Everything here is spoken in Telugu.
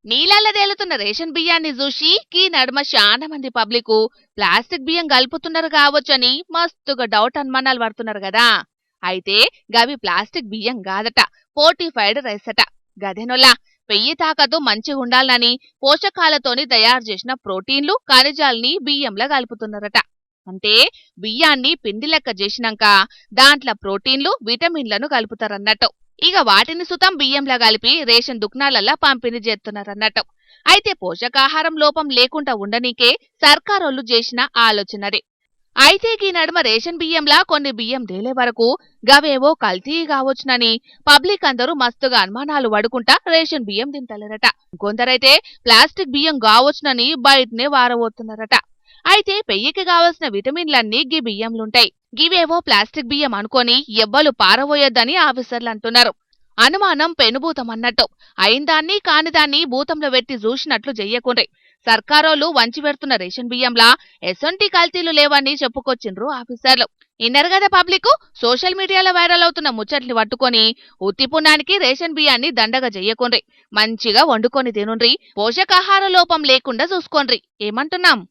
నీళ్ళల్లో తేలుతున్న రేషన్ బియ్యాన్ని చూసి ఈ నడుమ చాలా మంది పబ్లిక్ ప్లాస్టిక్ బియ్యం కలుపుతున్నారు కావచ్చని మస్తుగా డౌట్ అనుమానాలు పడుతున్నారు కదా. అయితే గవి ప్లాస్టిక్ బియ్యం కాదట, పోర్టిఫైడ్ రైస్ అట. గదెనొల్లా పెయ్యి తాకతు మంచిగుండాలని పోషకాలతోని తయారు చేసిన ప్రోటీన్లు ఖనిజాల్ని బియ్యంలో కలుపుతున్నారట. అంటే బియ్యాన్ని పిండి లెక్క చేసినాక దాంట్లో ప్రోటీన్లు విటమిన్లను కలుపుతారన్నట్టు. ఇక వాటిని సుతం బియ్యంలా కలిపి రేషన్ దుకాణాలల్లా పంపిణీ చేస్తున్నారన్నట్టు. అయితే పోషకాహారం లోపం లేకుండా ఉండనీకే సర్కారోళ్లు చేసిన ఆలోచనది. అయితే ఈ నడుమ రేషన్ బియ్యంలా కొన్ని బియ్యం తేలే వరకు గవేవో కల్తీ కావచ్చునని పబ్లిక్ అందరూ మస్తుగా అనుమానాలు పడుకుంటా రేషన్ బియ్యం తింటలేరట. కొందరైతే ప్లాస్టిక్ బియ్యం కావచ్చునని బయటనే వారబోతున్నారట. అయితే పెయ్యికి కావలసిన విటమిన్లన్నీ గీ బియ్యంలుంటాయి. గివేవో ప్లాస్టిక్ బియ్యం అనుకొని ఎవ్వలు పారవోయొద్దని ఆఫీసర్లు అంటున్నారు. అనుమానం పెనుభూతమన్నట్టు. అయిందాన్ని కానిదాన్ని భూతంలో పెట్టి చూసినట్లు చెయ్యకుండ్రి. సర్కారోళ్లు వంచి పెడుతున్న రేషన్ బియ్యంలా ఎసొంటి కల్తీలు లేవని చెప్పుకొచ్చిండ్రు ఆఫీసర్లు. ఇన్నర్ గదా పబ్లిక్. సోషల్ మీడియాలో వైరల్ అవుతున్న ముచ్చట్లు పట్టుకొని ఉత్తిపుణానికి రేషన్ బియ్యాన్ని దండగా చెయ్యకుండ్రి. మంచిగా వండుకొని తినుండ్రి. పోషకాహార లోపం లేకుండా చూసుకోండ్రి. ఏమంటున్నాం?